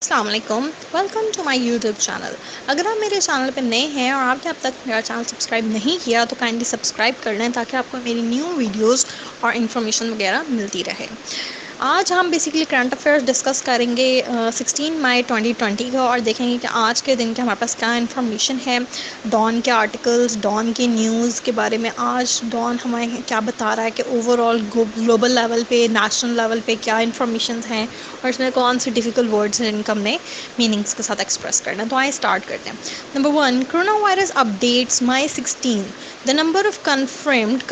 السلام علیکم، welcome to my YouTube channel. اگر آپ میرے چینل پہ نئے ہیں اور آپ نے اب تک میرا چینل سبسکرائب نہیں کیا تو کائنڈلی سبسکرائب کر لیں تاکہ آپ کو میری نیو ویڈیوز اور انفارمیشن وغیرہ ملتی رہے. آج ہم بیسکلی کرنٹ افیئرس ڈسکس کریں گے 16 مئی 2020 کا، اور دیکھیں گے کہ آج کے دن کے ہمارے پاس کیا انفارمیشن ہے. ڈان کے آرٹیکلز، ڈان کی نیوز کے بارے میں آج ڈان ہمیں کیا بتا رہا ہے کہ اوور آل گلوبل لیول پہ، نیشنل لیول پہ کیا انفارمیشنز ہیں اور اس میں کون سے ڈیفیکلٹ ورڈز ہیں جن کا ہم نے میننگس کے ساتھ ایکسپریس کرنا ہے. تو آئیں اسٹارٹ کرتے ہیں. Number 1، corona virus updates May 16. The number of confirmed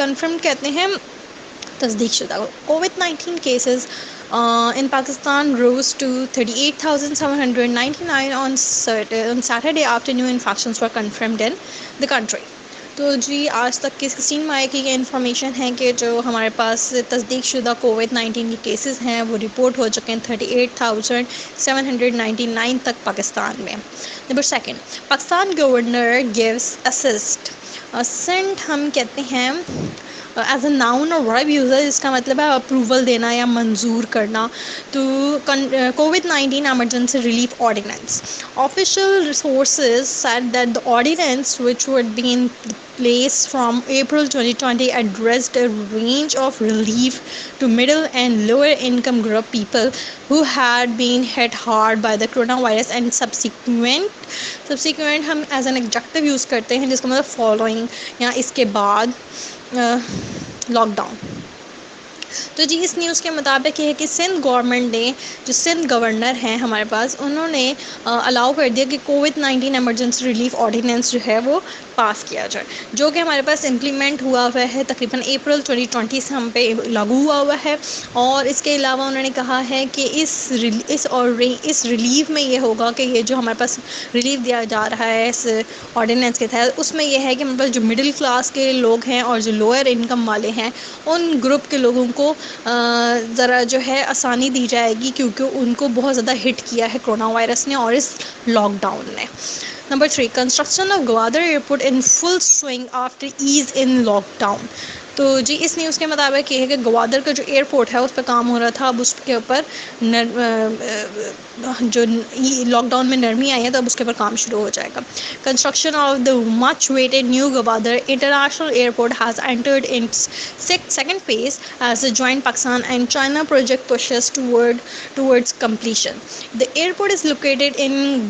کہتے ہیں تصدیق شدہ COVID-19 cases in Pakistan rose to 38,799 on Saturday after new infections were confirmed in the country. تو جی آج تک کی 16 مئی کی یہ انفارمیشن ہے کہ جو ہمارے پاس تصدیق شدہ کووڈ-19 کے کیسز ہیں وہ رپورٹ ہو چکے ہیں 38,799 تک پاکستان میں. Number 2، Pakistan governor gives assist ہم کہتے ہیں ایز اے ناؤن اور ورب یوزر، اس کا مطلب ہے اپروول دینا یا منظور کرنا. تو COVID-19 emergency relief ordinance. Official sources said that the ordinance, which would be in place from April 2020, addressed a range of relief to middle and lower income group people who had been hit hard by the coronavirus and subsequent ہم as an adjective use کرتے ہیں جس کا مطلب following یا اس کے بعد lock down. تو جی اس نیوز کے مطابق یہ ہے کہ سندھ گورنمنٹ نے، جو سندھ گورنر ہیں ہمارے پاس، انہوں نے الاؤ کر دیا کہ کووڈ-19 ایمرجنسی ریلیف آرڈیننس جو ہے وہ پاس کیا جائے، جو کہ ہمارے پاس امپلیمنٹ ہوا ہوا ہے تقریباً اپریل 2020 سے ہم پہ لاگو ہوا ہے. اور اس کے علاوہ انہوں نے کہا ہے کہ اس ریلیف میں یہ ہوگا کہ یہ جو ہمارے پاس ریلیف دیا جا رہا ہے اس آرڈیننس کے تحت، اس میں یہ ہے کہ ہمارے پاس جو مڈل کلاس کے لوگ ہیں اور جو لوئر انکم والے ہیں ان گروپ کے لوگوں کو ذرا جو ہے آسانی دی جائے گی، کیونکہ ان کو بہت زیادہ ہٹ کیا ہے کرونا وائرس نے اور اس لاک ڈاؤن نے. Number 3، construction of Gwadar airport in full swing after ease in lockdown. تو جی اس نیوز کے مطابق یہ ہے کہ گوادر کا جو ایئرپورٹ ہے اس پہ کام ہو رہا تھا، اب اس کے اوپر جو لاک ڈاؤن میں نرمی آئی ہے تو اب اس کے اوپر کام شروع ہو جائے گا. Construction of the much weighted new Gwadar international airport has entered its second phase as the joint Pakistan and China project pushes towards completion. The airport is located in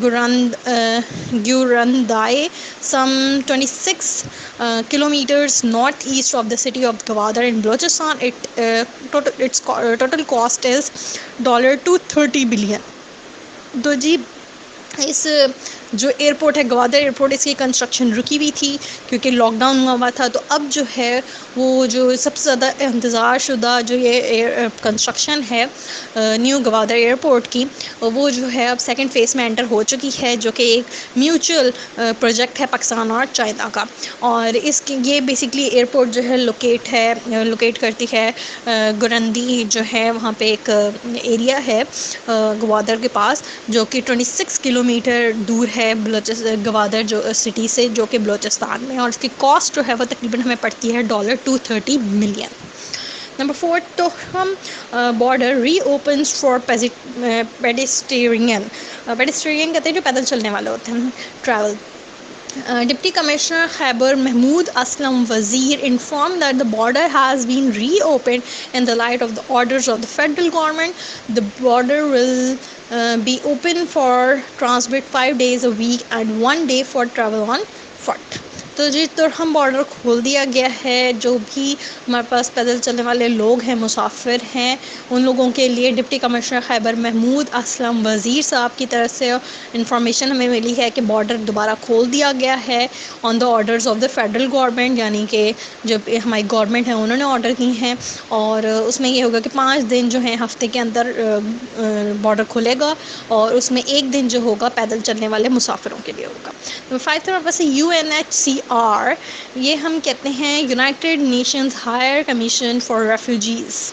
Gurandai, some 26 kilometers northeast of the city of Gwadar in Balochistan. Its total cost is $230 billion. تو جی اس جو airport ہے Gwadar airport, اس کی construction رکی ہوئی تھی کیونکہ lock down ہوا تھا. تو اب جو ہے وہ جو سب سے زیادہ انتظار شدہ جو یہ کنسٹرکشن ہے نیو گوادر ایئرپورٹ کی، وہ جو ہے اب سیکنڈ فیز میں انٹر ہو چکی ہے، جو کہ ایک میوچل پروجیکٹ ہے پاکستان اور چائنا کا. اور اس کی یہ بیسکلی ایئرپورٹ جو ہے لوکیٹ کرتی ہے گرندی جو ہے وہاں پہ ایک ایریا ہے گوادر کے پاس، جو کہ 26 کلومیٹر دور ہے گوادر جو سٹی سے، جو کہ بلوچستان میں، اور اس کی کاسٹ جو ہے وہ تقریباً ہمیں پڑتی ہے $230 ملین. نمبر 4، تو ہم border reopens for pedestrian کہتے ہیں جو پیدل چلنے والے ہوتے ہیں، travel. Deputy Commissioner Khyber Mahmood Aslam Wazir informed that the border has been reopened in the light of the orders of the federal government. The border will be open for transit 5 days a week and 1 day for travel on foot. تو جی ترہم border کھول دیا گیا ہے. جو بھی ہمارے پاس پیدل چلنے والے لوگ ہیں، مسافر ہیں، ان لوگوں کے لیے ڈپٹی کمشنر خیبر محمود اسلم وزیر صاحب کی طرف سے انفارمیشن ہمیں ملی ہے کہ بارڈر دوبارہ کھول دیا گیا ہے on the orders of the federal government, یعنی کہ جو ہماری گورنمنٹ ہے انہوں نے آرڈر کی ہیں. اور اس میں یہ ہوگا کہ 5 دن جو ہیں ہفتے کے اندر بارڈر کھلے گا، اور اس میں 1 دن جو ہوگا پیدل چلنے والے مسافروں کے لیے ہوگا. 5 نمبر سے UNHCR، یہ ہم کہتے ہیں United Nations higher commission for refugees.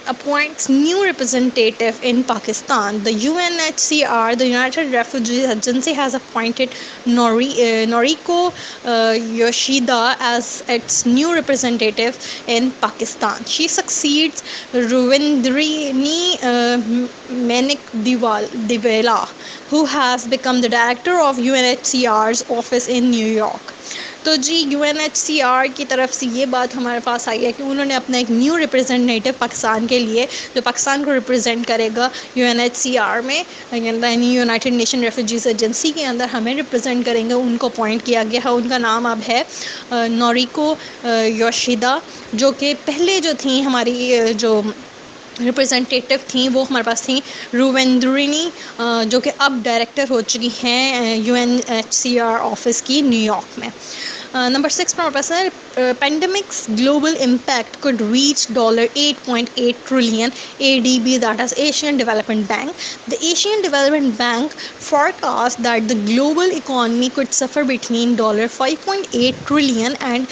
appoints new representative in Pakistan. The UNHCR, the United Refugee Agency, has appointed Noriko Yoshida as its new representative in Pakistan. She succeeds Ravindrini Menik Diwala, who has become the director of UNHCR's office in New York. تو جی U N H C R کی طرف سے یہ بات ہمارے پاس آئی ہے کہ انہوں نے اپنا ایک نیو ریپرزینٹیو پاکستان کے لیے جو پاکستان کو ریپرزینٹ کرے گا U N H C R میں، یعنی یونائٹڈ نیشن ریفیوجیز ایجنسی کے اندر ہمیں ریپرزینٹ کریں گے، ان کو اپوائنٹ کیا گیا ہے. ان کا نام اب ہے نوریکو یوشیدا، جو کہ پہلے جو تھیں ہماری جو ریپرزینٹیٹو تھیں وہ ہمارے پاس تھیں رویندرینی، جو کہ اب ڈائریکٹر ہو چکی ہیں U N H C R office کی نیو یارک میں. نمبر 6 پر ہمارے پاس ہے pandemics global impact could reach $8.8 trillion ADB, that is Asian Development Bank. The Asian Development Bank forecast that the global economy could suffer between $5.8 trillion and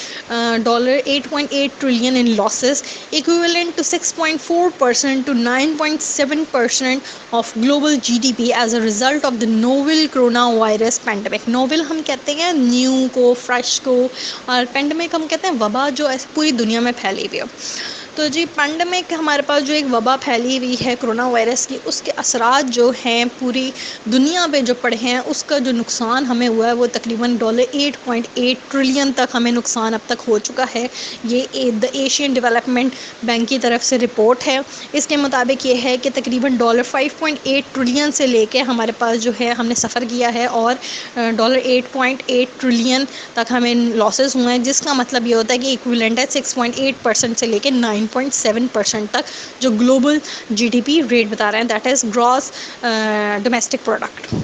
$8.8 trillion in losses, equivalent to 6.4% to 9.7% of global GDP as a result of the novel coronavirus pandemic. Novel ہم کہتے ہیں new کو، fresh کو، اور pandemic ہم کہتے ہیں وبا جو ایسے پوری دنیا میں پھیلی ہوئی ہے. تو جی پینڈیمک ہمارے پاس جو ایک وبا پھیلی ہوئی ہے کرونا وائرس کی، اس کے اثرات جو ہیں پوری دنیا پہ جو پڑے ہیں، اس کا جو نقصان ہمیں ہوا ہے وہ تقریباً $8.8 ٹریلین تک ہمیں نقصان اب تک ہو چکا ہے. یہ دا ایشین ڈیولپمنٹ بینک کی طرف سے رپورٹ ہے. اس کے مطابق یہ ہے کہ تقریباً $5.8 ٹریلین سے لے کے ہمارے پاس جو ہے ہم نے سفر کیا ہے، اور $8.8 ٹریلین تک ہمیں لاسز ہوئے ہیں، جس کا مطلب یہ ہوتا ہے کہ ایکویلنٹ ہے 6.8% سے لے کے 9.7% تک جو global G D P rate بتا رہے ہیں، that is gross domestic product.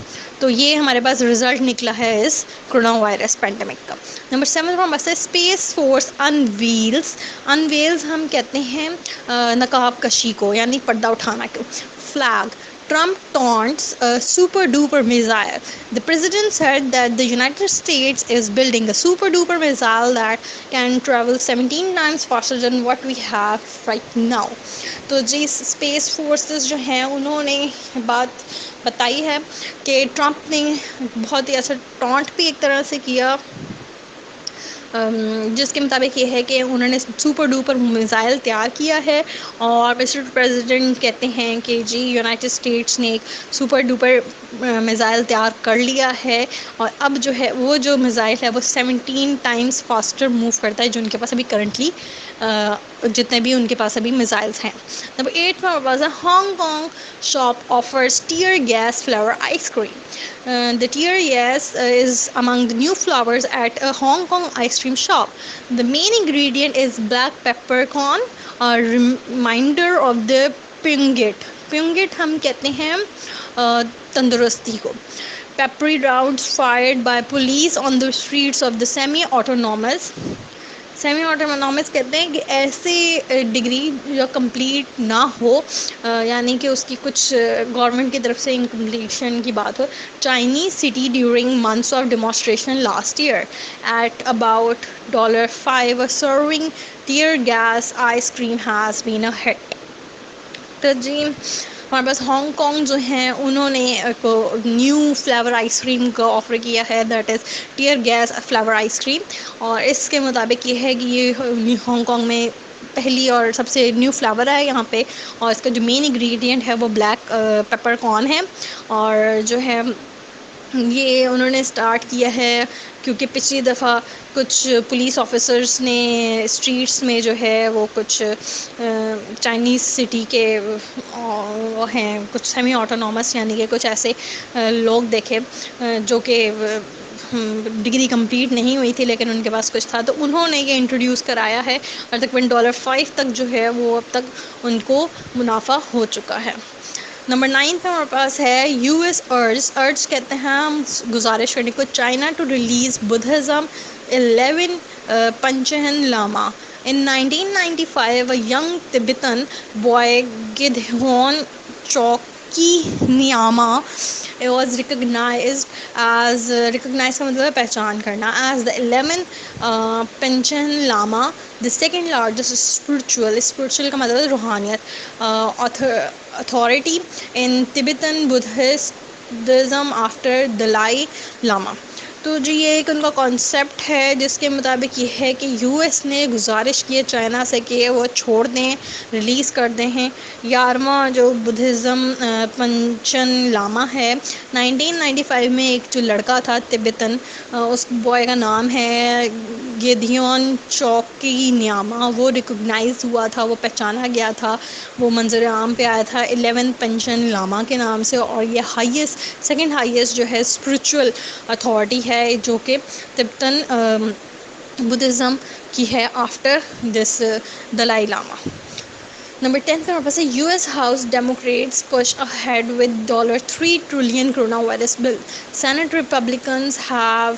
تو یہ ہمارے پاس رزلٹ نکلا ہے اس کرونا وائرس پینڈیمک کا. نمبر 7 پر بس ہے اسپیس فورس انویلز ہم کہتے ہیں نقاب کشی کو، یعنی پردہ اٹھانا کو. Flag Trump taunts a super duper missile. The president said that the United States is building a super duper missile that can travel 17 times faster than what we have right now. تو جی space forces جو ہیں انہوں نے بات بتائی ہے کہ Trump نے بہت ہی ایسا ٹانٹ بھی ایک طرح سے کیا، جس کے مطابق یہ ہے کہ انہوں نے سپر ڈوپر میزائل تیار کیا ہے، اور مسٹر پریزیڈنٹ کہتے ہیں کہ جی یونائٹڈ اسٹیٹس نے ایک سپر ڈوپر میزائل تیار کر لیا ہے، اور اب جو ہے وہ جو میزائل ہے وہ 17 ٹائمز فاسٹر موو کرتا ہے جو ان کے پاس ابھی کرنٹلی جتنے بھی ان کے پاس ابھی میزائلس ہیں. نمبر 8 پر ہمارے پاس Hong Kong shop offers tear gas flavour ice cream. The tear gas is among the new flavors at a Hong Kong ice cream shop. The main ingredient is black peppercorn, a reminder of the Pungit. Pungit ہم کہتے ہیں تندرستی کو. Peppery rounds fired by police on the streets of the semi-autonomous کہتے ہیں کہ ایسی degree جو کمپلیٹ نہ ہو، یعنی کہ اس کی کچھ گورنمنٹ کی طرف سے انکمپلیشن کی بات ہو. Chinese city during months of demonstration last year at about $5 serving tear gas ice cream has been a hit. تو جی ہمارے پاس ہانگ کانگ جو ہیں انہوں نے ایک نیو فلیور آئس کریم کا آفر کیا ہے، that is tear gas flavour ice cream. اور اس کے مطابق یہ ہے کہ یہ ہانگ کانگ میں پہلی اور سب سے نیو فلیور ہے یہاں پہ، اور اس کا جو مین انگریڈینٹ ہے وہ بلیک پیپر کارن ہے. اور جو ہے یہ انہوں نے اسٹارٹ کیا ہے کیونکہ پچھلی دفعہ کچھ پولیس آفیسرس نے اسٹریٹس میں جو ہے وہ کچھ چائنیز سٹی کے وہ ہیں کچھ سیمی آٹونومس، یعنی کہ کچھ ایسے لوگ دیکھے جو کہ ڈگری کمپلیٹ نہیں ہوئی تھی لیکن ان کے پاس کچھ تھا، تو انہوں نے یہ انٹروڈیوس کرایا ہے، اور تقریباً $5 تک جو ہے وہ اب تک ان کو منافع ہو چکا ہے. نمبر 9 پہ ہمارے پاس ہے یو ایس ارج کہتے ہیں ہم گزارش کرنے کو China to release Buddhism 11 Panchen Lama. In 1995, a young Tibetan boy Gidhon Choekyi Nyima was recognized as recognize کا مطلب ہے پہچان کرنا as the 11 Panchen Lama the second largest spiritual کا مطلب ہے روحانیت authority in Tibetan Buddhism after Dalai Lama. تو جی یہ ایک ان کا کانسیپٹ ہے جس کے مطابق یہ ہے کہ یو ایس نے گزارش کی ہے چائنا سے کہ وہ چھوڑ دیں ریلیز کر دیں ہیں 11واں جو بدھزم پنچن لاما ہے. 1995 میں ایک جو لڑکا تھا تبتن اس بوائے کا نام ہے گیدیون چوکی نیاما وہ ریکگنائز ہوا تھا وہ پہچانا گیا تھا وہ منظر عام پہ آیا تھا 11 پنچن لاما کے نام سے. اور یہ سیکنڈ ہائیسٹ جو ہے اسپرچول اتھارٹی ہے جو کہ تبتن بدھزم کی ہے آفٹر دس دلائی لاما. نمبر 10 پہ ہمارے پاس ہے U S house democrats push ahead with $3 trillion corona virus bill. Senate republicans have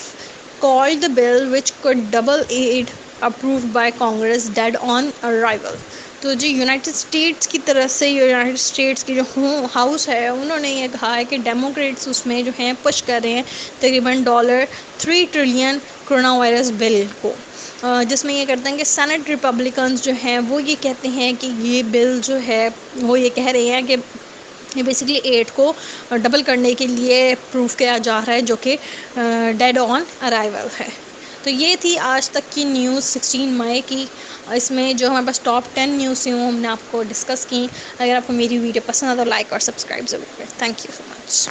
called the bill which could double aid approved by Congress dead on arrival. تو جی United States کی طرف سے United States کی جو house ہے انہوں نے یہ کہا ہے کہ ڈیموکریٹس اس میں جو ہیں پش کر رہے ہیں تقریباً $3 ٹریلین کورونا وائرس بل کو جس میں یہ کرتے ہیں کہ سینٹ ریپبلکنز جو ہیں وہ یہ کہتے ہیں کہ یہ بل جو ہے وہ یہ کہہ رہے ہیں کہ یہ بیسیکلی ایڈ کو ڈبل کرنے کے لیے پروف کیا جا رہا ہے جو کہ ڈیڈ آن ارائیول ہے. تو یہ تھی آج تک کی نیوز 16 مئی کی. اس میں جو ہمارے پاس ٹاپ 10 نیوز تھیں وہ ہم نے آپ کو ڈسکس کی. اگر آپ کو میری ویڈیو پسند ہے تو لائک اور سبسکرائب ضرور کریں. Thank you so much.